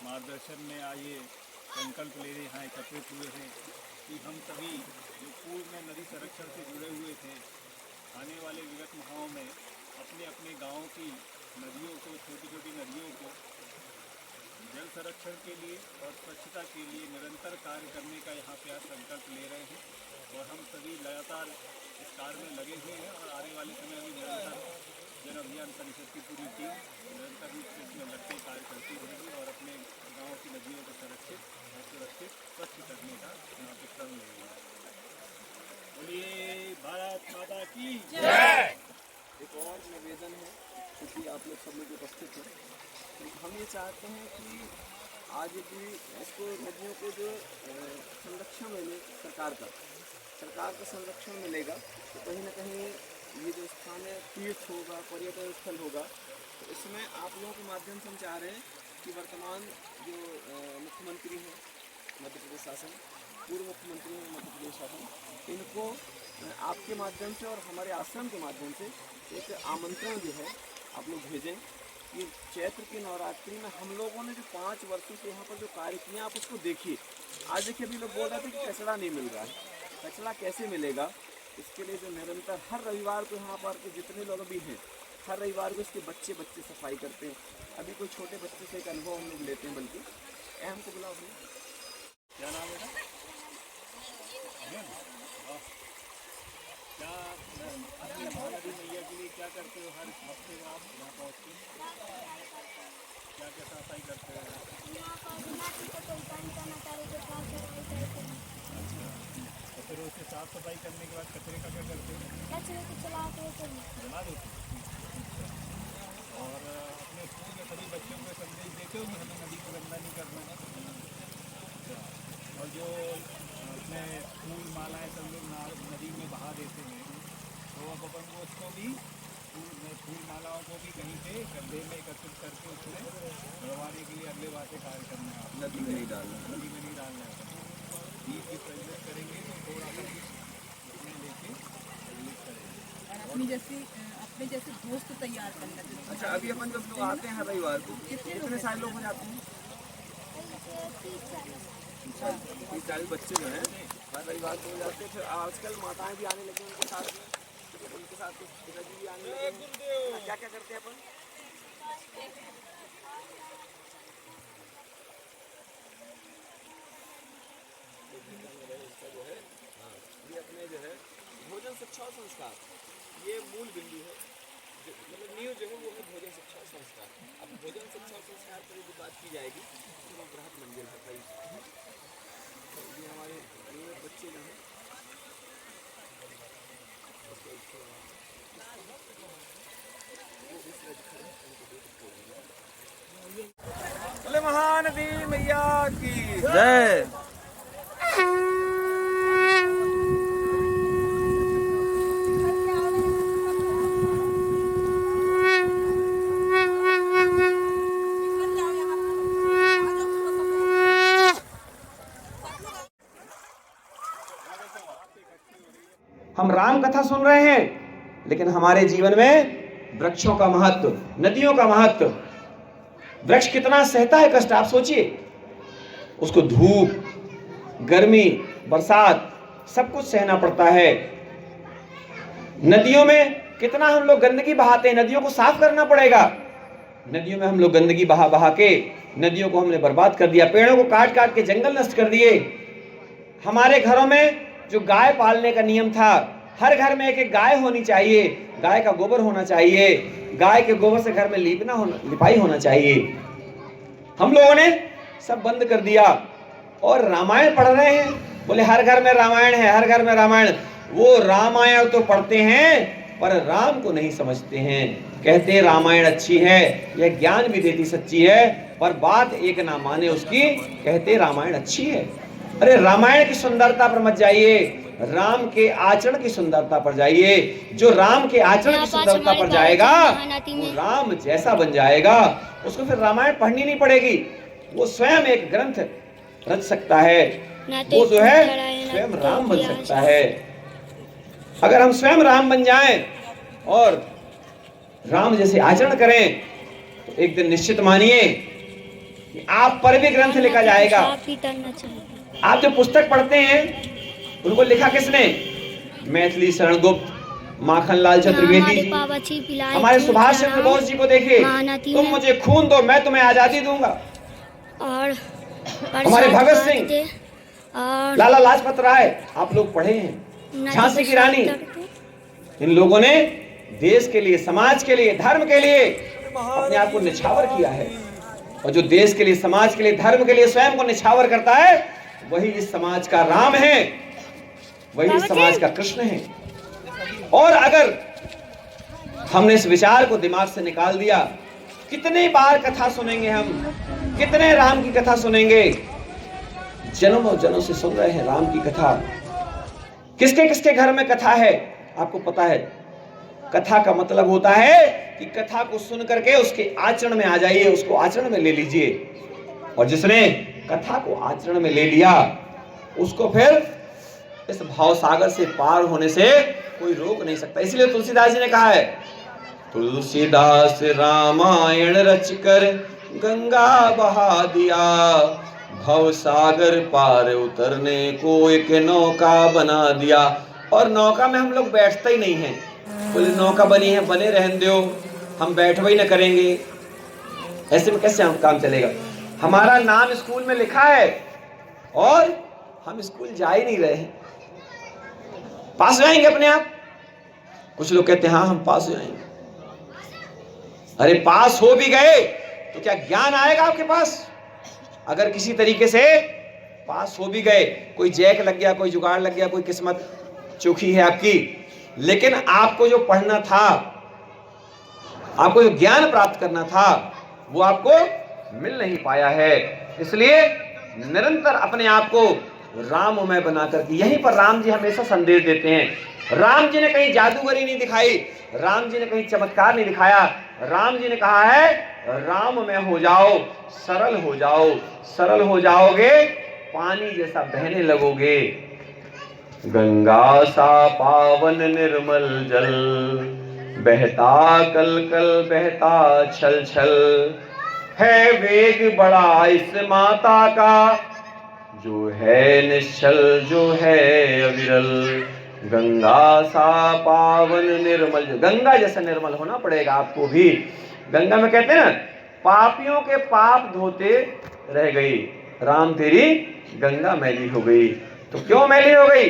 मार्गदर्शन में आए संकल्प लेने यहाँ एकत्रित हुए हैं कि हम सभी जो पूर्व में नदी संरक्षण से जुड़े हुए थे, आने वाले विगत माहों में अपने अपने गाँव की नदियों को, छोटी छोटी नदियों को जल संरक्षण के लिए और स्वच्छता के लिए निरंतर कार्य करने का यहाँ पे आज संकल्प ले रहे हैं। और हम सभी लगातार इस कार्य में लगे हुए हैं और आने वाले समय में निरंतर जन अभियान परिषद की पूरी टीम निरंतर रूप से इसमें लग के कार्य करती रहेगी और अपने गाँव की नदियों को संरक्षित और सुरक्षित स्वच्छ करने का यहाँ पे क्रम लगेगा। बोलिए भारत माता की जय। एक और निवेदन है, क्योंकि आप लोग सब लोग उपस्थित हैं, तो हम ये चाहते हैं कि आज भी इसको नदियों को जो संरक्षण मिले सरकार का संरक्षण मिलेगा, तो कहीं ना कहीं ये जो स्थान है तीर्थ होगा, पर्यटन स्थल होगा। तो इसमें आप लोगों के माध्यम से हम चाह रहे हैं कि वर्तमान जो मुख्यमंत्री हैं मध्य प्रदेश शासन, पूर्व मुख्यमंत्री हैं मध्य प्रदेश शासन, इनको आपके माध्यम से और हमारे आश्रम के माध्यम से एक आमंत्रण जो है आप लोग भेजें कि चैत्र के नवरात्रि में हम लोगों ने जो 5 वर्षों से यहाँ पर जो कार्य किए आप उसको देखिए। आज देखिए अभी लोग बोल रहे थे कि कचरा नहीं मिल रहा है, कचरा कैसे मिलेगा। इसके लिए जो निरंतर हर रविवार को यहाँ पर के जितने लोग भी हैं, हर रविवार को इसके बच्चे सफाई करते हैं। अभी कोई छोटे बच्चे से एक अनुभव हम लोग लेते हैं, बल्कि हमको बुलाओ अपने, क्या नाम है? क्या अपनी महानदी मैया के लिए क्या करते हो? हर हफ्ते में आप यहाँ पहुँचते क्या क्या सफाई करते हो? तो फिर उसे साफ सफाई करने के बाद कचरे का क्या करते हो? जला देते हो। और अपने स्कूल के सभी बच्चों को संदेश देते हो कि हमें नदी को गंदा नहीं करना है। और जो अपने फूल मालाएँ सब लोग नदी में बहा देते हैं, तो अब अपन को उसको भी फूल मालाओं को भी कहीं पे गड्ढे में एकत्रित करके उसमें भरवाने के लिए अगले बार से कार्य करना है। नदी में नहीं डालना, नदी में नहीं डालना है। बीज की प्रयोग करेंगे तो थोड़ा सा उसमें लेके रिलीज करेंगे। अपने जैसे दोस्त तैयार करना चाहिए। अच्छा, अभी अपन जब लोग आते हैं हर रविवार को कितने सारे लोग हो जाते हैं? 30-40 बच्चे जो हैं हर रविवार को हो जाते हैं। फिर आजकल माताएं भी आने लगी उनके साथ पिताजी भी आने लगे। क्या क्या करते हैं अपन? जो है ये अपने जो है भोजन शिक्षा और संस्कार, ये मूल बिंदु है। मतलब नींव जो है वो है भोजन शिक्षा और संस्कार। अब भोजन शिक्षा और संस्कार पर यदि बात की जाएगी तो वो बृहत मंजिल है कई। तो ये हमारे नियमित बच्चे जो हैं वो इस वजह से उनको नदी मैया की जय। हम राम कथा सुन रहे हैं, लेकिन हमारे जीवन में वृक्षों का महत्व, नदियों का महत्व। वृक्ष कितना सहता है कष्ट, आप सोचिए। उसको धूप, गर्मी, बरसात सब कुछ सहना पड़ता है। नदियों में कितना हम लोग गंदगी बहाते हैं, नदियों को साफ करना पड़ेगा। नदियों में हम लोग गंदगी बहा बहा के नदियों को हमने बर्बाद कर दिया, पेड़ों को काट काट के जंगल नष्ट कर दिए। हमारे घरों में जो गाय पालने का नियम था, हर घर में एक एक गाय होनी चाहिए, गाय का गोबर होना चाहिए, गाय के गोबर से घर में लिपाई होना चाहिए। हम लोगों ने सब बंद कर दिया और रामायण पढ़ रहे हैं। बोले हर घर में रामायण है, हर घर में रामायण। वो रामायण तो पढ़ते हैं पर राम को नहीं समझते हैं। कहते हैं रामायण अच्छी है, यह ज्ञान भी देती सच्ची है, पर बात एक ना माने उसकी। कहते रामायण अच्छी है। अरे रामायण की सुंदरता पर मत जाइए, राम के आचरण की सुंदरता पर जाइए। जो राम के आचरण की सुंदरता पर जाएगा वो राम जैसा बन जाएगा। उसको फिर रामायण पढ़नी नहीं पड़ेगी, वो स्वयं एक ग्रंथ रच सकता है। वो जो है स्वयं राम बन सकता है। अगर हम स्वयं राम बन जाएं और राम जैसे आचरण करें तो एक दिन निश्चित मानिए कि आप पर भी ग्रंथ लिखा जाएगा। आप जो पुस्तक पढ़ते हैं उनको लिखा किसने? मैथिली शरण गुप्त, माखन लाल चतुर्वेदी जी, हमारे सुभाष चंद्र बोस जी को देखिए, तुम मुझे खून दो मैं तुम्हें आजादी दूंगा। और हमारे भगत सिंह, लाला लाजपत राय, आप लोग पढ़े हैं, झांसी की रानी। इन लोगों ने देश के लिए, समाज के लिए, धर्म के लिए अपने आप को निछावर किया है। और जो देश के लिए, समाज के लिए, धर्म के लिए स्वयं को निछावर करता है वही इस समाज का राम है, वही इस समाज का कृष्ण है। और अगर हमने इस विचार को दिमाग से निकाल दिया, कितनी बार कथा सुनेंगे हम, कितने राम की कथा सुनेंगे। जन्मों जन्मों से सुन रहे हैं राम की कथा। किसके किसके घर में कथा है आपको पता है? कथा का मतलब होता है कि कथा को सुन करके उसके आचरण में आ जाइए, उसको आचरण में ले लीजिए। और जिसने कथा को आचरण में ले लिया उसको फिर इस भाव सागर से पार होने से कोई रोक नहीं सकता। इसलिए तुलसीदास जी ने कहा है, तुलसीदास रामायण रच कर गंगा बहा दिया, भव सागर पार उतरने को एक नौका बना दिया। और नौका में हम लोग बैठते ही नहीं हैं। बोले नौका बनी है, बने रहने दो, हम बैठवे ही न करेंगे। ऐसे में कैसे हम काम चलेगा? हमारा नाम स्कूल में लिखा है और हम स्कूल जा ही नहीं रहे हैं। पास हो जाएंगे अपने आप? कुछ लोग कहते हैं हाँ हम पास हो जाएंगे। अरे पास हो भी गए तो क्या ज्ञान आएगा आपके पास? अगर किसी तरीके से पास हो भी गए, कोई जैक लग गया, कोई जुगाड़ लग गया, कोई किस्मत चूकी है आपकी, लेकिन आपको जो पढ़ना था, आपको जो ज्ञान प्राप्त करना था, वो आपको मिल नहीं पाया है। इसलिए निरंतर अपने आप को राममय बनाकर के, यहीं पर राम जी हमेशा संदेश देते हैं। राम जी ने कहीं जादूगरी नहीं दिखाई, राम जी ने कहीं चमत्कार नहीं दिखाया। राम जी ने कहा है राममय हो जाओ, सरल हो जाओ। सरल हो जाओगे पानी जैसा बहने लगोगे। गंगा सा पावन निर्मल जल, बहता कल कल बहता छल छल, है वेग बड़ा इस माता का, जो है निश्चल जो है अविरल। गंगा सा पावन निर्मल, गंगा जैसा निर्मल होना पड़ेगा आपको भी। गंगा में कहते हैं ना, पापियों के पाप धोते रह गई, राम तेरी गंगा मैली हो गई। तो क्यों मैली हो गई?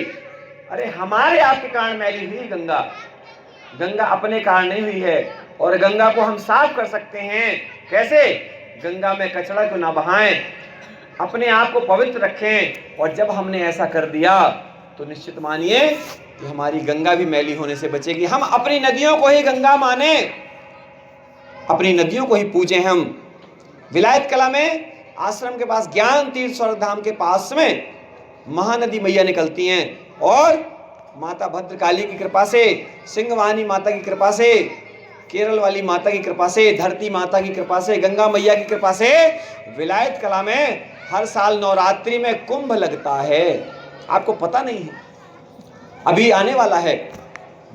अरे हमारे आपके कारण मैली हुई गंगा। गंगा अपने कारण नहीं हुई है। और गंगा को हम साफ कर सकते हैं कैसे? गंगा में कचरा को ना बहाएं, अपने आप को पवित्र रखें। और जब हमने ऐसा कर दिया तो निश्चित मानिए कि हमारी गंगा भी मैली होने से बचेगी। हम अपनी नदियों को ही गंगा माने, अपनी नदियों को ही पूजें। हम विलायत कला में आश्रम के पास ज्ञान तीर्थ स्वर्ग धाम के पास में महानदी मैया निकलती हैं और माता भद्रकाली की कृपा से, सिंहवाहिनी माता की कृपा से, केरल वाली माता की कृपा से, धरती माता की कृपा से, गंगा मैया की कृपा से विलायत कला में हर साल नवरात्रि में कुंभ लगता है। आपको पता नहीं है, अभी आने वाला है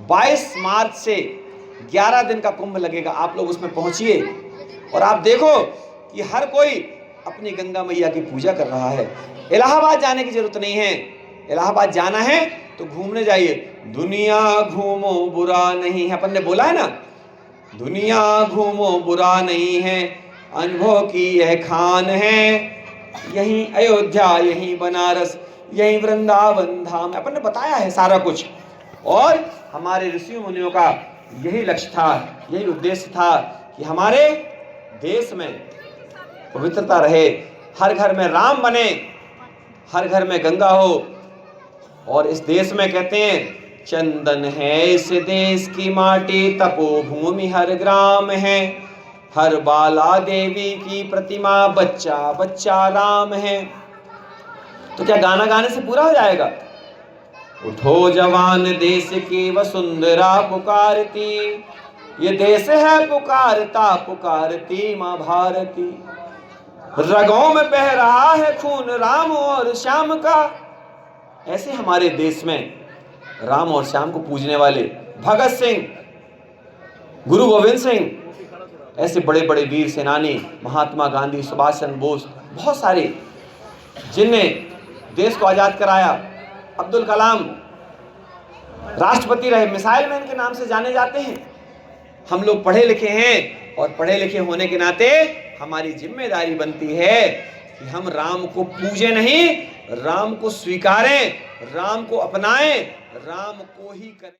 22 मार्च से 11 दिन का कुंभ लगेगा। आप लोग उसमें पहुंचिए और आप देखो कि हर कोई अपनी गंगा मैया की पूजा कर रहा है। इलाहाबाद जाने की जरूरत नहीं है, इलाहाबाद जाना है तो घूमने जाइए। दुनिया घूमो बुरा नहीं है, अपन ने बोला है ना, दुनिया घूमो बुरा नहीं है, अनुभव की यह खान है, यही अयोध्या, यही बनारस, यही वृंदावन धाम, अपन ने बताया है सारा कुछ। और हमारे ऋषि मुनियों का यही लक्ष्य था, यही उद्देश्य था कि हमारे देश में पवित्रता रहे, हर घर में राम बने, हर घर में गंगा हो। और इस देश में कहते हैं चंदन है इस देश की माटी, तपोभूमि हर ग्राम है, हर बाला देवी की प्रतिमा, बच्चा बच्चा राम है। तो क्या गाना गाने से पूरा हो जाएगा? उठो जवान देश की वसुंधरा पुकारती, ये देश है पुकारता पुकारती माँ भारती, रगों में बह रहा है खून राम और श्याम का। ऐसे हमारे देश में राम और श्याम को पूजने वाले भगत सिंह, गुरु गोविंद सिंह, ऐसे बड़े बड़े वीर सेनानी, महात्मा गांधी, सुभाष चंद्र बोस, बहुत सारे जिनने देश को आजाद कराया। अब्दुल कलाम राष्ट्रपति रहे, मिसाइल मैन के नाम से जाने जाते हैं। हम लोग पढ़े लिखे हैं और पढ़े लिखे होने के नाते हमारी जिम्मेदारी बनती है कि हम राम को पूजे नहीं, राम को स्वीकारें, राम को अपनाएं, राम को ही करें।